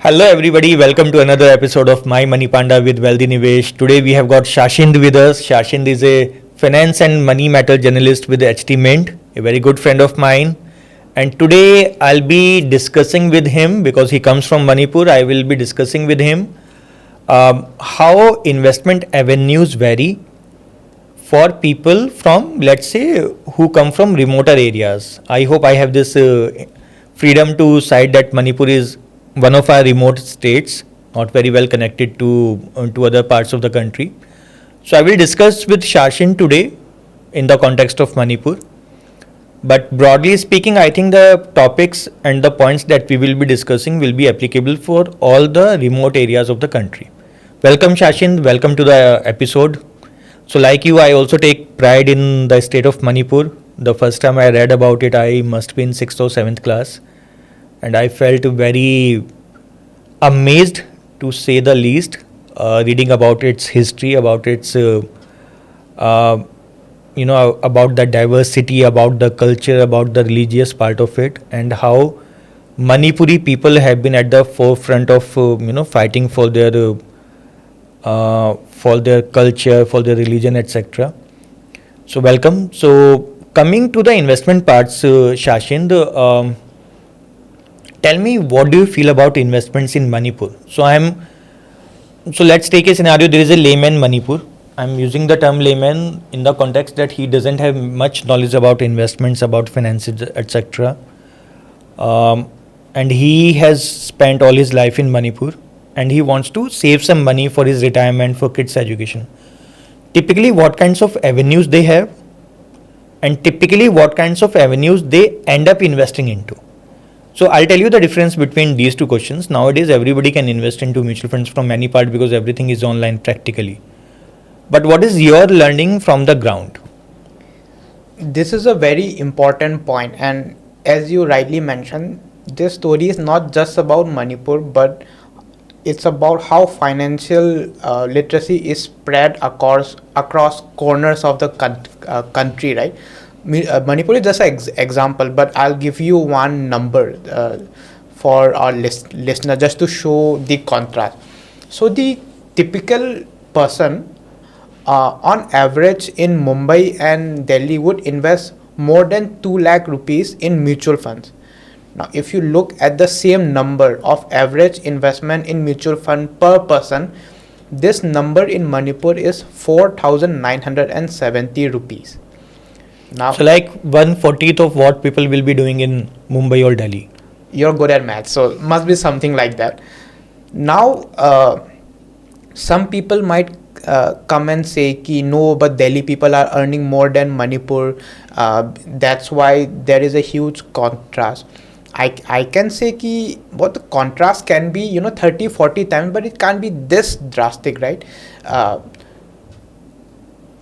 Hello everybody, welcome to another episode of My Money Panda with Wealthy Nivesh. Today we have got Sashind with us. Sashind is a finance and money matter journalist with HT Mint, a very good friend of mine. And today I'll be discussing with him, because he comes from Manipur, I will be discussing with him how investment avenues vary for people from, let's say, who come from remoter areas. I hope I have this freedom to cite that Manipur is one of our remote states, not very well connected to other parts of the country. So I will discuss with Sashind today in the context of Manipur. But broadly speaking, I think the topics and the points that we will be discussing will be applicable for all the remote areas of the country. Welcome Sashind, welcome to the episode. So like you, I also take pride in the state of Manipur. The first time I read about it, I must be in 6th or 7th class. And I felt very amazed, to say the least, reading about its history, about its, about the diversity, about the culture, about the religious part of it, and how Manipuri people have been at the forefront of, fighting for their culture, for their religion, etc. So welcome. So coming to the investment parts, Sashind, tell me, what do you feel about investments in Manipur? So let's take a scenario. There is a layman Manipur. I'm using the term layman in the context that he doesn't have much knowledge about investments, about finances, etc. And he has spent all his life in Manipur, and he wants to save some money for his retirement, for kids' education. Typically, what kinds of avenues they have, and typically what kinds of avenues they end up investing into. So I'll tell you the difference between these two questions. Nowadays, everybody can invest into mutual funds from any part because everything is online practically. But what is your learning from the ground? This is a very important point, and as you rightly mentioned, this story is not just about Manipur, but it's about how financial literacy is spread across corners of the country, right? Manipur is just an example, but I'll give you one number for our listener just to show the contrast. So the typical person on average in Mumbai and Delhi would invest more than 2 lakh rupees in mutual funds. Now, if you look at the same number of average investment in mutual fund per person, this number in Manipur is 4,970 rupees. Now, so like 1/40th of what people will be doing in Mumbai or Delhi. You're good at math, so must be something like that. Now, some people might come and say ki no, but Delhi people are earning more than Manipur. That's why there is a huge contrast. I can say ki what the contrast can be, 30-40 times, but it can't be this drastic, right?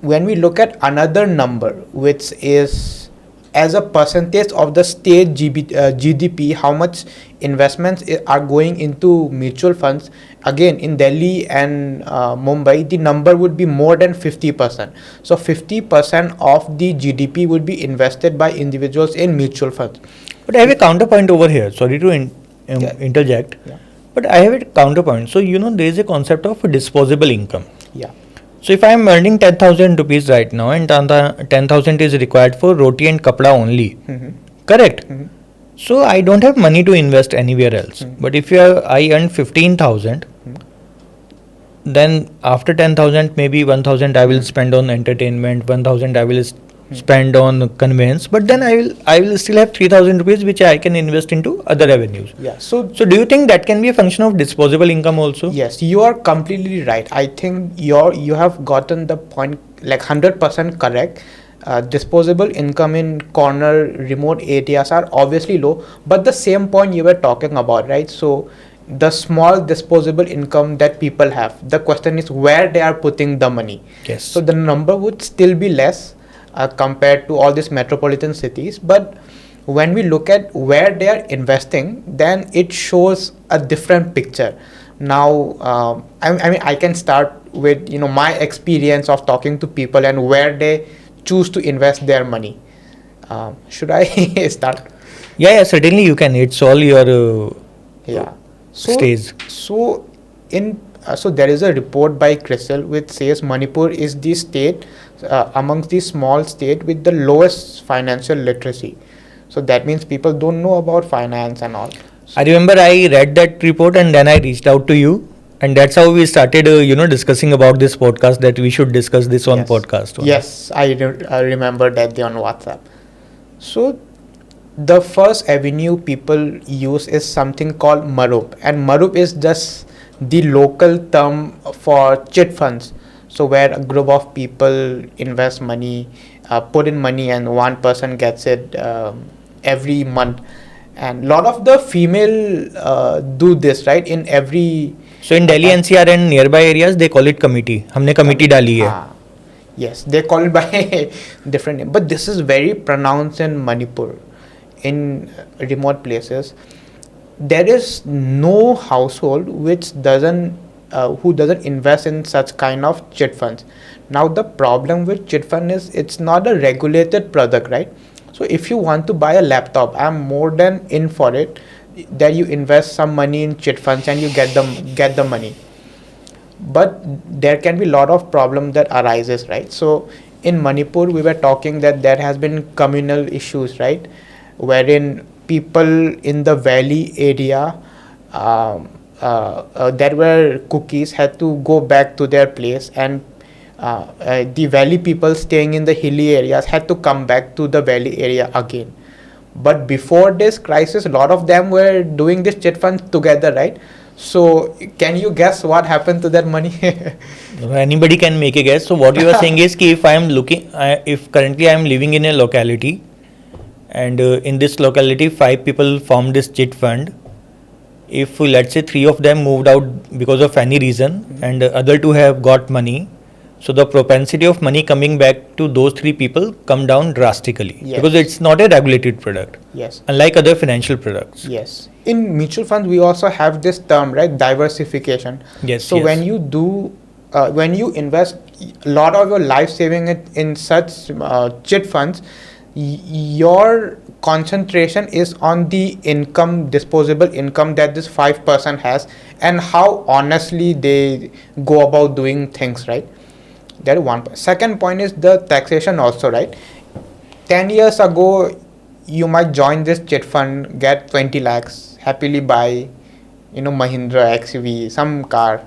When we look at another number, which is as a percentage of the state GDP, how much investments are going into mutual funds, again in Delhi and Mumbai, the number would be more than 50%. So 50% of the GDP would be invested by individuals in mutual funds. But I have a counterpoint over here. Sorry to interject. Yeah. But I have a counterpoint. So, there is a concept of disposable income. Yeah. So if I am earning 10,000 rupees right now, and 10,000 is required for roti and kapda only, correct? So I don't have money to invest anywhere else. But if I earn 15,000, then after 10,000, maybe 1,000 I will spend on entertainment, 1,000 I will spend on conveyance, but then I will still have 3,000 rupees which I can invest into other avenues. Yeah. So do you think that can be a function of disposable income also? Yes, you are completely right. I think you have gotten the point like 100% correct. Disposable income in corner remote areas are obviously low, but the same point you were talking about, right? So the small disposable income that people have, the question is where they are putting the money. Yes. So the number would still be less compared to all these metropolitan cities, but when we look at where they are investing, then it shows a different picture. Now, I can start with my experience of talking to people and where they choose to invest their money. Should I start? Yeah, certainly you can. It's all your Yeah. stays. So in so there is a report by Crystal which says Manipur is the state amongst the small state with the lowest financial literacy. So that means people don't know about finance and all. I remember I read that report and then I reached out to you, and that's how we started, discussing about this podcast, that we should discuss this on Yes. podcast. Yes, I remember that day on WhatsApp. So the first avenue people use is something called Marup, and Marup is just the local term for chit funds. So where a group of people invest money, put in money, and one person gets it every month. And a lot of the female do this, right? In every So in Delhi NCR and nearby areas they call it committee. हमने committee डाली है. Yes, they call it by different name, but this is very pronounced in Manipur. In remote places, there is no household which doesn't who doesn't invest in such kind of chit funds. Now the problem with chit fund is it's not a regulated product, right? So if you want to buy a laptop, I'm more than in for it. That you invest some money in chit funds and you get the money. But there can be a lot of problem that arises, right? So in Manipur we were talking that there has been communal issues, right, wherein people in the valley area there were cookies had to go back to their place, and the valley people staying in the hilly areas had to come back to the valley area again. But before this crisis, a lot of them were doing this chit fund together, right? So can you guess what happened to that money? Anybody can make a guess. So what you are saying is कि if currently I am living in a locality, and in this locality 5 people formed this chit fund. If let's say 3 of them moved out because of any reason, and other 2 have got money, so the propensity of money coming back to those 3 people come down drastically. Yes. Because it's not a regulated product, Yes. unlike other financial products. Yes. In mutual funds, we also have this term, right? Diversification. Yes. So yes. when you invest a lot of your life saving in such chit funds, your concentration is on the income, disposable income that this 5% has, and how honestly they go about doing things, right? That is one point. Second point is the taxation also, right? 10 years ago, you might join this chit fund, get 20 lakhs, happily buy, Mahindra XUV, some car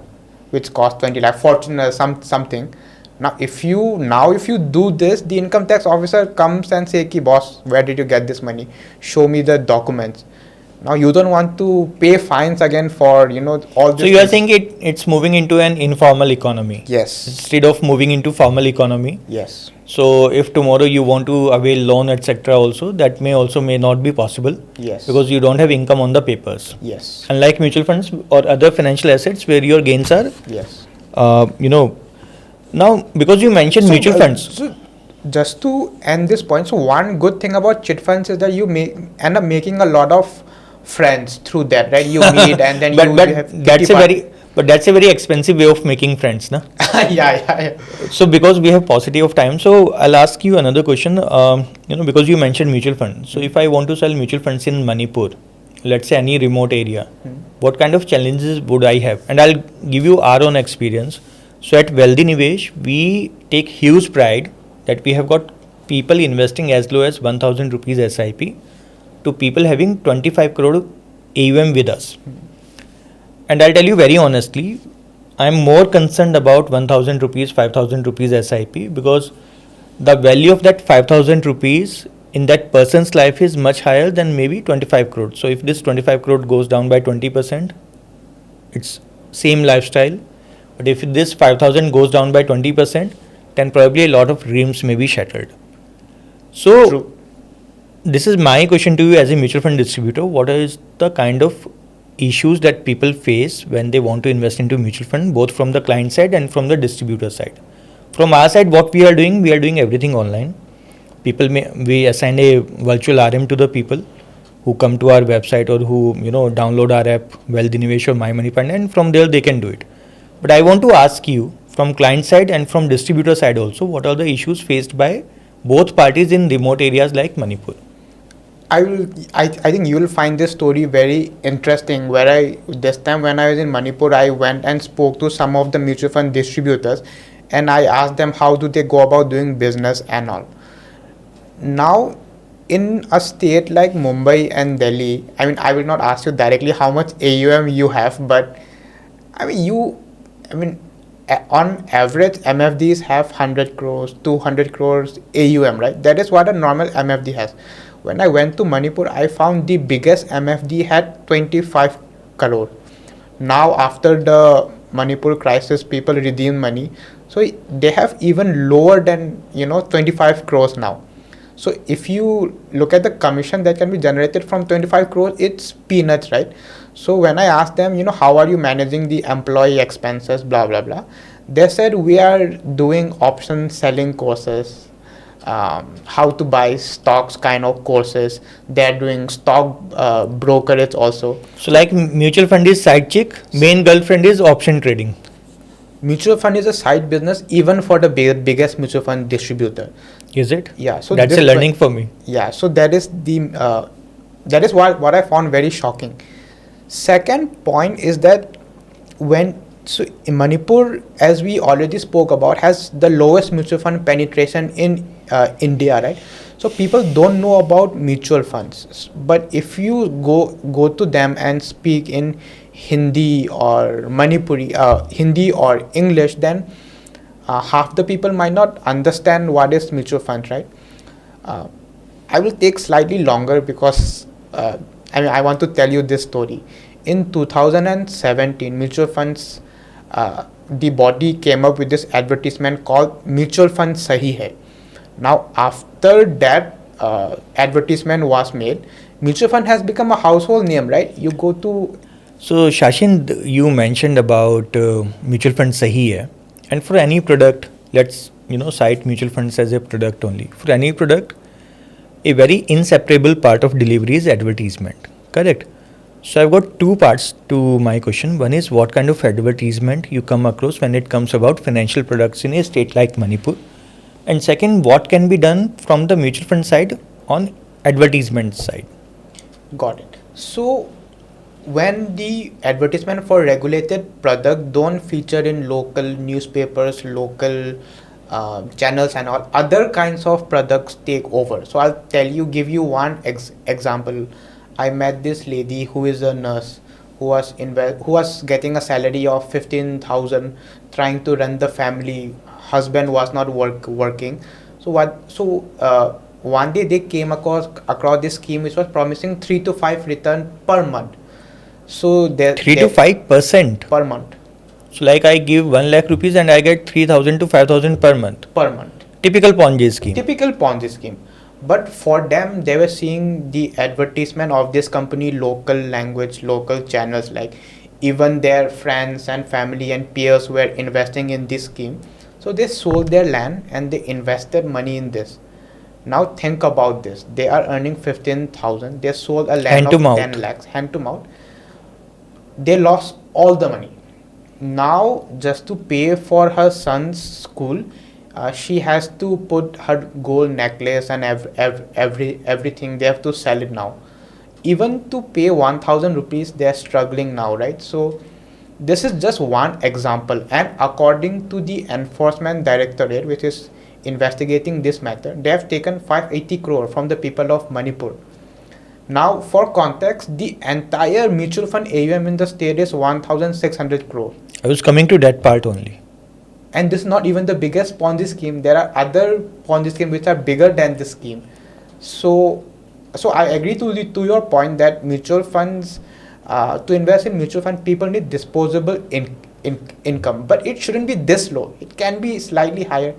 which costs 20 lakh, Fortuner, something. Now if you do this, the income tax officer comes and say, "Ki boss, where did you get this money? Show me the documents." Now you don't want to pay fines again for all this. So you are saying it's moving into an informal economy. Yes. Instead of moving into formal economy. Yes. So if tomorrow you want to avail loan, etc., also that may not be possible. Yes. Because you don't have income on the papers. Yes. Unlike mutual funds or other financial assets where your gains are, Yes. Now because you mentioned mutual funds. So just to end this point, so one good thing about chit funds is that you may end up making a lot of friends through that, right? You meet and then you have that's a very expensive way of making friends, na? yeah. So because we have paucity of time, so I'll ask you another question. Because you mentioned mutual funds. So if I want to sell mutual funds in Manipur, let's say any remote area, what kind of challenges would I have? And I'll give you our own experience. So at Wealthy Nivesh, we take huge pride that we have got people investing as low as 1,000 rupees SIP to people having 25 crore AUM with us. And I'll tell you very honestly, I'm more concerned about 1,000 rupees, 5,000 rupees SIP, because the value of that 5,000 rupees in that person's life is much higher than maybe 25 crore. So if this 25 crore goes down by 20%, it's same lifestyle. But if this 5,000 goes down by 20%, then probably a lot of dreams may be shattered. So True. This is my question to you as a mutual fund distributor. What is the kind of issues that people face when they want to invest into mutual fund, both from the client side and from the distributor side? From our side, what we are doing everything online. We assign a virtual RM to the people who come to our website or who download our app, Wealthy Nivesh or My Money Fund, and from there they can do it. But I want to ask you, from client side and from distributor side also, what are the issues faced by both parties in remote areas like Manipur? I think you will find this story very interesting. This time when I was in Manipur, I went and spoke to some of the mutual fund distributors, and I asked them how do they go about doing business and all. Now, in a state like Mumbai and Delhi, I mean, I will not ask you directly how much AUM you have, but I mean, I mean, on average, MFDs have 100 crores, 200 crores AUM, right? That is what a normal MFD has. When I went to Manipur, I found the biggest MFD had 25 crore. Now, after the Manipur crisis, people redeem money, so they have even lower than 25 crores now. So if you look at the commission that can be generated from 25 crores, it's peanuts, right? So when I asked them, how are you managing the employee expenses, blah, blah, blah, they said we are doing option selling courses, how to buy stocks kind of courses. They're doing stock brokerage also. So like mutual fund is side chick, main girlfriend is option trading. Mutual fund is a side business even for the biggest mutual fund distributor. Is it? Yeah. So that's a learning for me. Yeah. So that is what I found very shocking. Second point is that in Manipur, as we already spoke about, has the lowest mutual fund penetration in India, right? So people don't know about mutual funds. But if you go to them and speak in Hindi or Manipuri, Hindi or English, then half the people might not understand what is mutual fund, right? I will take slightly longer because I want to tell you this story. In 2017, mutual funds, the body came up with this advertisement called Mutual Fund Sahi Hai. Now, after that advertisement was made, mutual fund has become a household name, right? You go to... So, Sashind, you mentioned about mutual fund Sahi Hai. And for any product, let's cite mutual funds as a product only. For any product, a very inseparable part of delivery is advertisement. Correct? So I've got two parts to my question. One is what kind of advertisement you come across when it comes about financial products in a state like Manipur. And second, what can be done from the mutual fund side on advertisement side. Got it. So when the advertisement for regulated product don't feature in local newspapers, local channels and all, other kinds of products take over. So I'll give you one example. I met this lady who is a nurse who was getting a salary of 15,000, trying to run the family. Husband was not working. So one day they came across this scheme which was promising 3 to 5 return per month. So 3 to 5% per month. So like I give 1 lakh rupees and I get 3,000 to 5,000 per month. Per month. Typical Ponzi scheme. Typical Ponzi scheme. But for them, they were seeing the advertisement of this company, local language, local channels, like even their friends and family and peers were investing in this scheme. So they sold their land and they invested money in this. Now think about this. They are earning 15,000. They sold a land of 10 lakhs, hand to mouth. They lost all the money. Now just to pay for her son's school, she has to put her gold necklace and everything. They have to sell it now. Even to pay 1,000 rupees, they are struggling now, right? So this is just one example. And according to the Enforcement Directorate, which is investigating this matter, they have taken 580 crore from the people of Manipur. Now, for context, the entire mutual fund AUM in the state is 1,600 crore. I was coming to that part only. And this is not even the biggest Ponzi scheme. There are other Ponzi schemes which are bigger than this scheme. So I agree to your point that mutual funds, to invest in mutual fund, people need disposable income. But it shouldn't be this low. It can be slightly higher.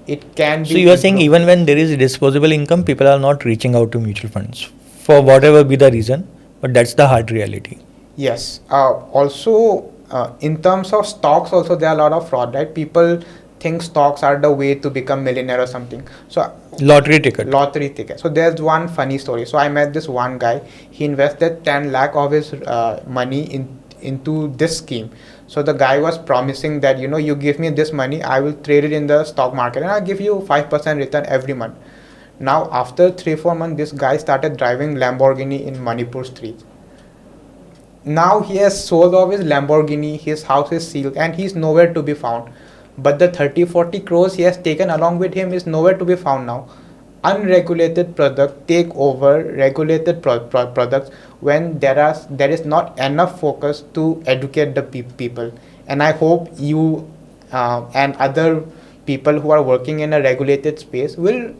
It can be... So you are saying even when there is disposable income, people are not reaching out to mutual funds for whatever be the reason. But that's the hard reality. Yes. Also... in terms of stocks also, there are a lot of fraud, right? People think stocks are the way to become millionaire or something. So lottery ticket. So there's one funny story. So I met this one guy. He invested 10 lakh of his money into this scheme. So the guy was promising that, you give me this money, I will trade it in the stock market and I'll give you 5% return every month. Now after 3-4 months, this guy started driving Lamborghini in Manipur streets. Now he has sold off his Lamborghini, his house is sealed, and he's nowhere to be found. But the 30-40 crores he has taken along with him is nowhere to be found now. Unregulated product take over regulated products when there is not enough focus to educate the people. And I hope you and other people who are working in a regulated space will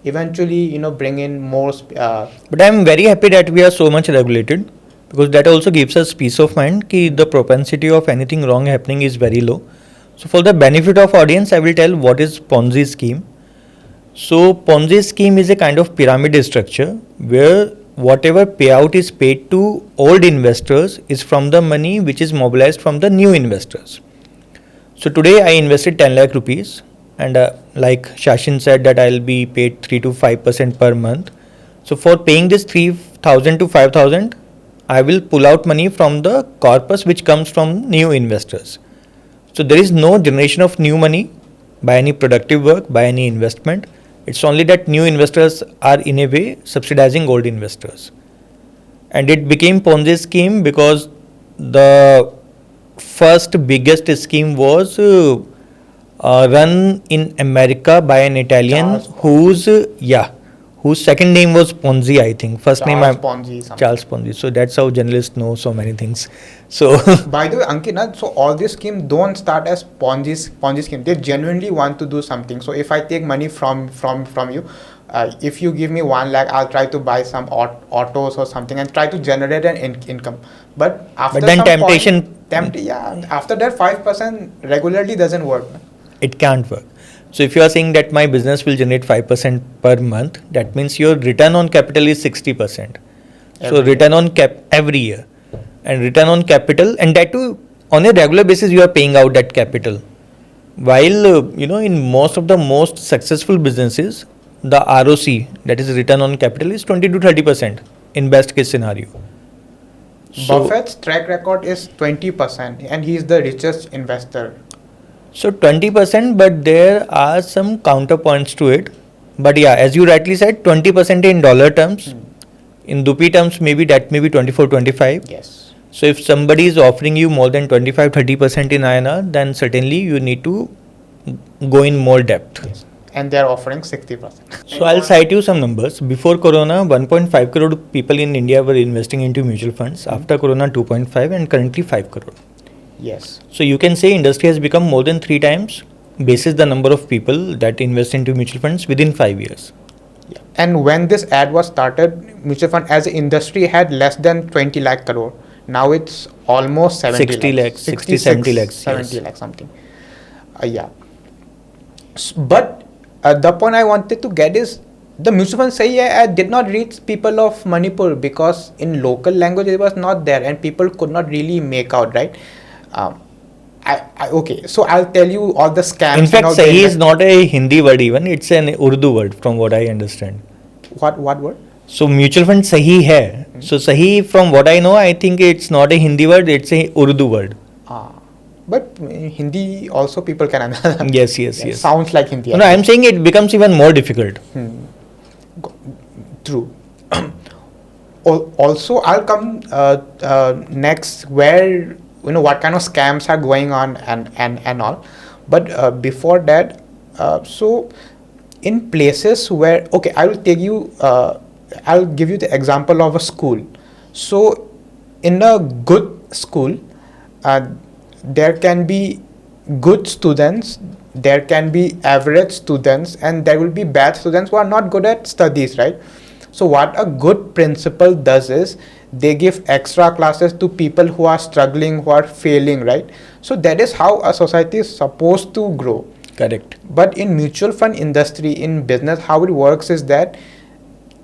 eventually, bring in more. But I'm very happy that we are so much regulated, because that also gives us peace of mind कि the propensity of anything wrong happening is very low. So for the benefit of audience, I will tell what is Ponzi scheme. So Ponzi scheme is a kind of pyramid structure where whatever payout is paid to old investors is from the money which is mobilized from the new investors. So today I invested 10 lakh rupees, and like Sashind said that I'll be paid 3 to 5% per month. So for paying this 3,000 to 5,000, I will pull out money from the corpus which comes from new investors. So there is no generation of new money by any productive work, by any investment. It's only that new investors are in a way subsidizing old investors. And it became Ponzi scheme because the first biggest scheme was run in America by an Italian whose second name was Ponzi, I think. First name Charles Ponzi. So that's how journalists know so many things. So by the way, Ankit, so all these schemes don't start as Ponzi scheme. They genuinely want to do something. So if I take money from you, if you give me 1 lakh, I'll try to buy some autos or something and try to generate an income. But after then temptation, after that 5% regularly doesn't work. It can't work. So if you are saying that my business will generate 5% per month, that means your return on capital is 60%. So return on every year, and return on capital, and that too on a regular basis you are paying out that capital. While in most of the most successful businesses, the ROC, that is return on capital, is 20 to 30% in best case scenario. Buffett's track record is 20%, and he is the richest investor. So 20%, but there are some counterpoints to it. But yeah, as you rightly said, 20% in dollar terms. In rupee terms, maybe that may be 24, 25. Yes. So if somebody is offering you more than 25, 30% in INR, then certainly you need to go in more depth. Yes. And they are offering 60%. So I'll cite you some numbers. Before Corona, 1.5 crore people in India were investing into mutual funds. After Corona, 2.5, and currently 5 crore. Yes. So you can say industry has become more than 3 times basis the number of people that invest into mutual funds within 5 years. Yeah. And when this ad was started, mutual fund as an industry had less than 20 lakh crore. Now it's almost 70 lakhs. 60, 70 lakhs. 70 lakhs something. Yeah. But the point I wanted to get is the mutual fund ad did not reach people of Manipur because in local language it was not there and people could not really make out, right? Okay, so I'll tell you all the scams. In fact, Sahi is not a Hindi word even, it's an Urdu word from what I understand. What word? So mutual fund Sahi hai. So Sahi, from what I know, I think it's not a Hindi word, it's a Urdu word. But Hindi also people can understand. Yes. Sounds like Hindi. No, I'm saying it becomes even more difficult. True. Also, I'll come next where what kind of scams are going on and all. But before that, so in places where I'll give you the example of a school. So in a good school, there can be good students, there can be average students, and there will be bad students who are not good at studies, right? So what a good principal does is they give extra classes to people who are struggling, who are failing, right? So that is how a society is supposed to grow. Correct. But in mutual fund industry, in business, how it works is that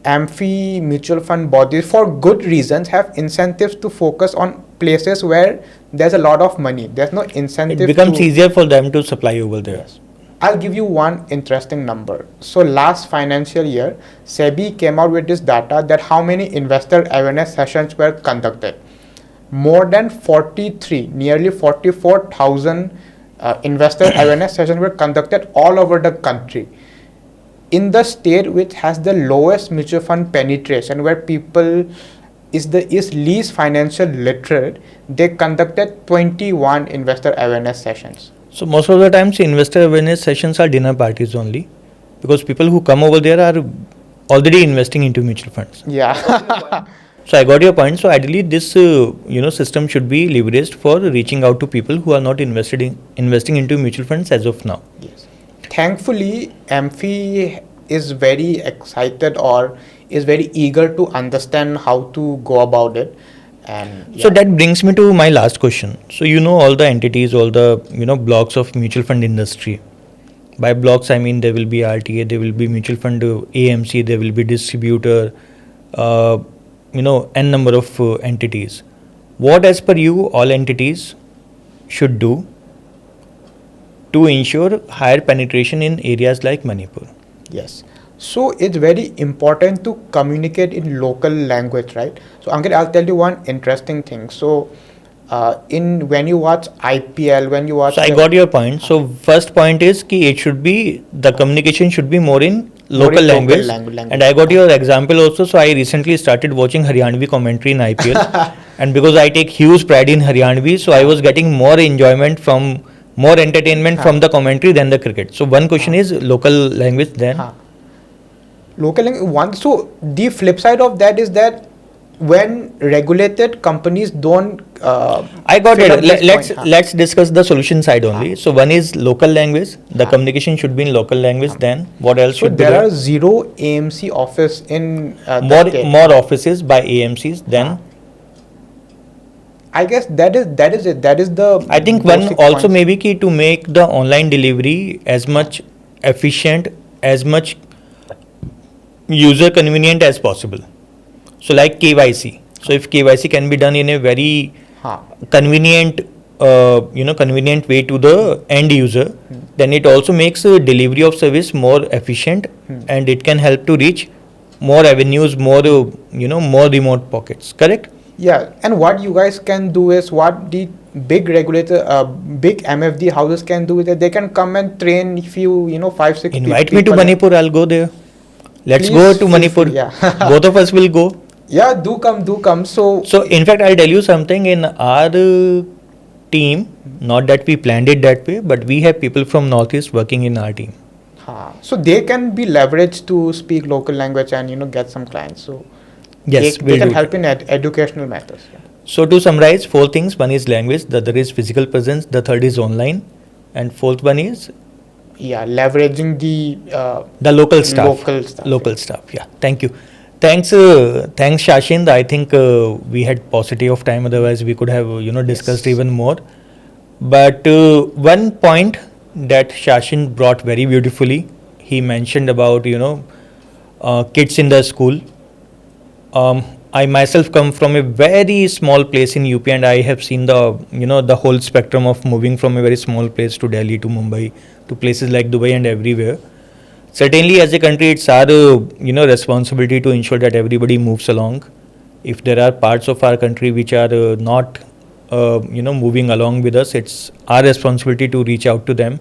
AMFI mutual fund bodies, for good reasons, have incentives to focus on places where there's a lot of money. There's no incentive. It becomes easier for them to supply over there. Yes. I'll give you one interesting number. So last financial year, SEBI came out with this data that how many investor awareness sessions were conducted. More than 43, nearly 44,000 investor awareness sessions were conducted all over the country. in the state which has the lowest mutual fund penetration, where people is least financial literate, they conducted 21 investor awareness sessions. So most of the times investor awareness sessions are dinner parties only, because people who come over there are already investing into mutual funds. Yeah. So I got your point. So ideally, this system should be leveraged for reaching out to people who are not investing into mutual funds as of now. Yes. Thankfully, Amphi is very excited or is very eager to understand how to go about it. And So that brings me to my last question. So you know all the entities, all the blocks of mutual fund industry. By blocks, I mean there will be RTA, there will be mutual fund AMC, there will be distributor, n number of entities. What, as per you, all entities should do to ensure higher penetration in areas like Manipur? yes. So it's very important to communicate in local language, right? So Ankit, I'll tell you one interesting thing. So in when you watch IPL, when you watch So I got your point. So first point is ki it should be, the communication should be more in local language. And I got your example also. So I recently started watching Haryanvi commentary in IPL, and because I take huge pride in Haryanvi, so I was getting more enjoyment from, more entertainment from the commentary than the cricket. So one question is local language then. Local language one. So the flip side of that is that when regulated companies don't I got fill up it. this point, Let's discuss the solution side only. So one is local language. The communication should be in local language. Then what else So should be there there? are 0 AMC office in the More state. more offices by AMCs. Then I guess that is it. That is the I think one basic also points. maybe key to make the online delivery as much efficient, as much user convenient as possible. So like KYC. So if KYC can be done in a very convenient, convenient way to the end user, then it also makes delivery of service more efficient, and it can help to reach more avenues, more more remote pockets. Correct? Yeah, and what you guys can do is what the big regulator, big MFD houses can do is that they can come and train if you 5-6 Invite me to people. Manipur. I'll go there. Let's Please go to feel Manipur. free, yeah. Both of us will go. Yeah, do come. So So in fact, I'll tell you something. In our team, not that we planned it that way, but we have people from Northeast working in our team. so they can be leveraged to speak local language and get some clients. So Yes, they we'll can do help that. in educational matters. Yeah. So to summarize, 4 things. One is language, the other is physical presence, the third is online, and fourth one is Yeah, leveraging the local staff. Local stuff, Yeah. Thank you. Thanks, Sashind. I think we had paucity of time. Otherwise, we could have discussed even more. But one point that Sashind brought very beautifully, he mentioned about kids in the school. I myself come from a very small place in UP, and I have seen the whole spectrum of moving from a very small place to Delhi, to Mumbai, to places like Dubai and everywhere. Certainly, as a country, it's our responsibility to ensure that everybody moves along. If there are parts of our country which are not moving along with us, it's our responsibility to reach out to them.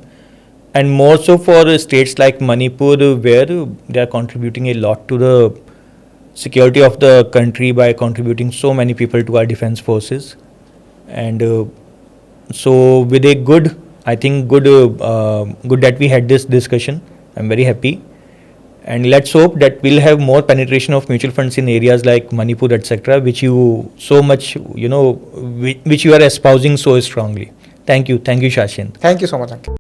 And more so for states like Manipur, where they are contributing a lot to the security of the country by contributing so many people to our defense forces. And so with a good, I think good that we had this discussion. I'm very happy, and let's hope that we'll have more penetration of mutual funds in areas like Manipur, etc., which you so much which you are espousing so strongly. Thank you, Sashind. Thank you so much, Ankit.